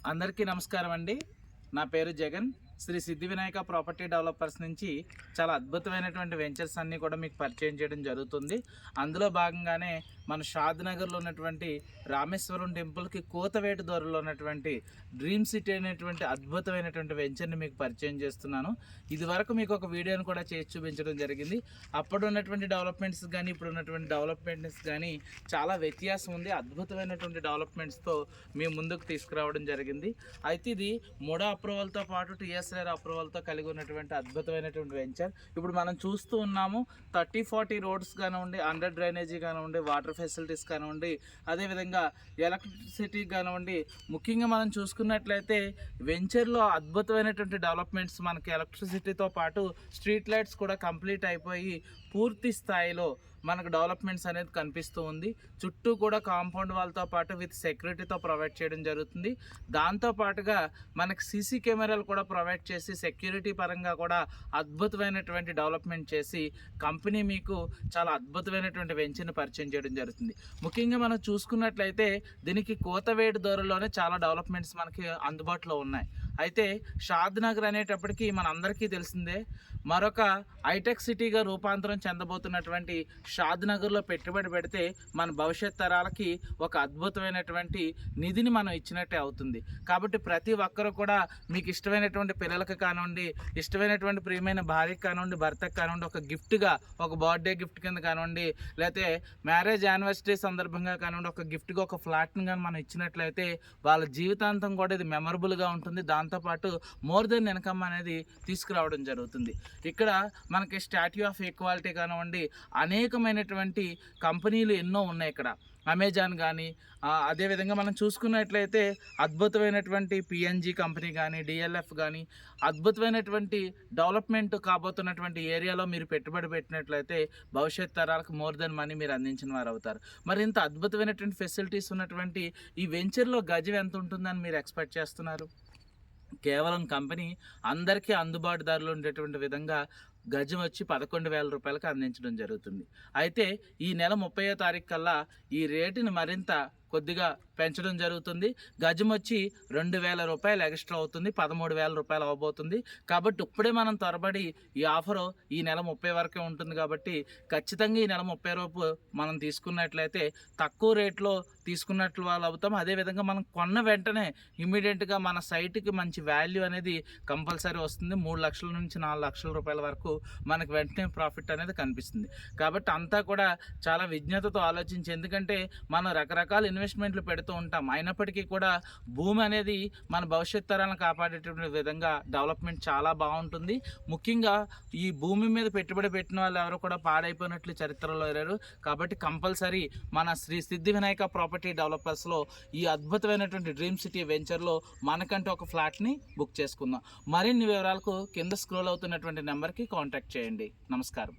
అందరికీ నమస్కారం అండి. నా పేరు జగన్. శ్రీ సిద్ధి వినాయక ప్రాపర్టీ డెవలపర్స్ నుంచి చాలా అద్భుతమైనటువంటి వెంచర్స్ అన్నీ కూడా మీకు పరిచయం చేయడం జరుగుతుంది. అందులో భాగంగానే మన షాద్ నగర్లో ఉన్నటువంటి రామేశ్వరం టెంపుల్కి కోతవేటు దూరంలో ఉన్నటువంటి డ్రీమ్ సిటీ అనేటువంటి అద్భుతమైనటువంటి వెంచర్ని మీకు పరిచయం చేస్తున్నాను. ఇది వరకు మీకు ఒక వీడియోని కూడా చేసి చూపించడం జరిగింది. అప్పుడు ఉన్నటువంటి డెవలప్మెంట్స్ కానీ ఇప్పుడు ఉన్నటువంటి డెవలప్మెంట్స్ కానీ చాలా వ్యత్యాసం ఉంది. అద్భుతమైనటువంటి డెవలప్మెంట్స్తో మేము ముందుకు తీసుకురావడం జరిగింది. అయితే ఇది మోడా అప్రూవల్తో పాటు టీఎస్ఆర్ అప్రూవల్తో కలిగి ఉన్నటువంటి అద్భుతమైనటువంటి వెంచర్. ఇప్పుడు మనం చూస్తూ ఉన్నాము 30-40 రోడ్స్ కానివ్వండి, అండర్ డ్రైనేజీ కానివ్వండి, వాటర్ ఫెసిలిటీస్ కానివ్వండి, అదేవిధంగా ఎలక్ట్రిసిటీ కానివ్వండి. ముఖ్యంగా మనం చూసుకున్నట్లయితే వెంచర్లో అద్భుతమైనటువంటి డెవలప్మెంట్స్ మనకి ఎలక్ట్రిసిటీతో పాటు స్ట్రీట్ లైట్స్ కూడా కంప్లీట్ అయిపోయి పూర్తి స్థాయిలో మనకు డెవలప్మెంట్స్ అనేది కనిపిస్తూ ఉంది. చుట్టూ కూడా కాంపౌండ్ వాళ్ళతో పాటు విత్ సెక్యూరిటీతో ప్రొవైడ్ చేయడం జరుగుతుంది. దాంతోపాటుగా మనకి సీసీ కెమెరాలు కూడా ప్రొవైడ్ చేసి సెక్యూరిటీ పరంగా కూడా అద్భుతమైనటువంటి డెవలప్మెంట్ చేసి కంపెనీ మీకు చాలా అద్భుతమైనటువంటి వెంచర్ని పరిచయం చేయడం జరుగుతుంది. ముఖ్యంగా మనం చూసుకున్నట్లయితే దీనికి కోతవేటు దూరంలోనే చాలా డెవలప్మెంట్స్ మనకి అందుబాటులో ఉన్నాయి. అయితే షాద్ నగర్ అనేటప్పటికీ మనందరికీ తెలిసిందే, మరొక హైటెక్ సిటీగా రూపాంతరం చెందబోతున్నటువంటి షాద్ నగర్లో పెట్టుబడి పెడితే మన భవిష్యత్ తరాలకి ఒక అద్భుతమైనటువంటి నిధిని మనం ఇచ్చినట్టే అవుతుంది. కాబట్టి ప్రతి ఒక్కరు కూడా మీకు ఇష్టమైనటువంటి పిల్లలకు కానివ్వండి, ఇష్టమైనటువంటి ప్రియమైన భార్యకి కానివ్వండి, భర్తకు కానివ్వండి, ఒక గిఫ్ట్గా, ఒక బర్త్డే గిఫ్ట్ కింద కానివ్వండి, లేకపోతే మ్యారేజ్ యానివర్సరీ సందర్భంగా కానివ్వండి, ఒక గిఫ్ట్గా ఒక ఫ్లాట్ని కానీ మనం ఇచ్చినట్లయితే వాళ్ళ జీవితాంతం కూడా ఇది మెమరబుల్గా ఉంటుంది. దాంతోపాటు మోర్ దెన్ ఇన్కమ్ అనేది తీసుకురావడం జరుగుతుంది. ఇక్కడ మనకి స్టాట్యూ ఆఫ్ ఈక్వాలిటీ కానివ్వండి, అనేకమైనటువంటి కంపెనీలు ఎన్నో ఉన్నాయి ఇక్కడ. అమెజాన్ కానీ, అదేవిధంగా మనం చూసుకున్నట్లయితే అద్భుతమైనటువంటి పిఎన్జీ కంపెనీ కానీ, డిఎల్ఎఫ్ కానీ, అద్భుతమైనటువంటి డెవలప్మెంట్ కాబోతున్నటువంటి ఏరియాలో మీరు పెట్టుబడి పెట్టినట్లయితే భవిష్యత్ తరాలకు మోర్ దెన్ మనీ మీరు అందించిన వారు అవుతారు. మరి ఇంత అద్భుతమైనటువంటి ఫెసిలిటీస్ ఉన్నటువంటి ఈ వెంచర్లో గజం ఎంత ఉంటుందని మీరు ఎక్స్పెక్ట్ చేస్తున్నారు? కేవలం కంపెనీ అందరికీ అందుబాటు ధరలో ఉండేటువంటి విధంగా గజం వచ్చి 11,000 రూపాయలకు అందించడం జరుగుతుంది. అయితే ఈ నెల 30వ తారీఖు కల్లా ఈ రేటుని మరింత కొద్దిగా పెంచడం జరుగుతుంది. గజం వచ్చి 2,000 రూపాయలు ఎక్స్ట్రా అవుతుంది, 13,000 రూపాయలు అవ్వబోతుంది. కాబట్టి ఇప్పుడే మనం త్వరబడి ఈ ఆఫరు ఈ నెల 30 వరకే ఉంటుంది. కాబట్టి ఖచ్చితంగా ఈ నెల 30 రూపు మనం తీసుకున్నట్లయితే తక్కువ రేట్లో తీసుకున్నట్లు వాళ్ళు అవుతాం. అదేవిధంగా మనం కొన్న వెంటనే ఇమీడియట్గా మన సైట్కి మంచి వాల్యూ అనేది కంపల్సరీ వస్తుంది. 3 లక్షల నుంచి 4 లక్షల రూపాయల వరకు మనకు వెంటనే ప్రాఫిట్ అనేది కనిపిస్తుంది. కాబట్టి అంతా కూడా చాలా విజ్ఞతతో ఆలోచించి, ఎందుకంటే మనం రకరకాల ఇన్వెస్ట్మెంట్లు పెడుతూ ఉంటాం, అయినప్పటికీ కూడా భూమి అనేది మన భవిష్యత్ తరాలను కాపాడేటువంటి విధంగా డెవలప్మెంట్ చాలా బాగుంటుంది. ముఖ్యంగా ఈ భూమి మీద పెట్టుబడి పెట్టిన వాళ్ళు ఎవరు కూడా పాడైపోయినట్లు చరిత్రలో లేరు. కాబట్టి కంపల్సరీ మన శ్రీ సిద్ధి వినాయక ప్రాపర్టీ డెవలపర్స్లో ఈ అద్భుతమైనటువంటి డ్రీమ్ సిటీ వెంచర్లో మనకంటే ఒక ఫ్లాట్ని బుక్ చేసుకుందాం. మరిన్ని వివరాలకు కింద స్క్రోల్ అవుతున్నటువంటి నెంబర్కి కాంటాక్ట్ చేయండి. నమస్కారం.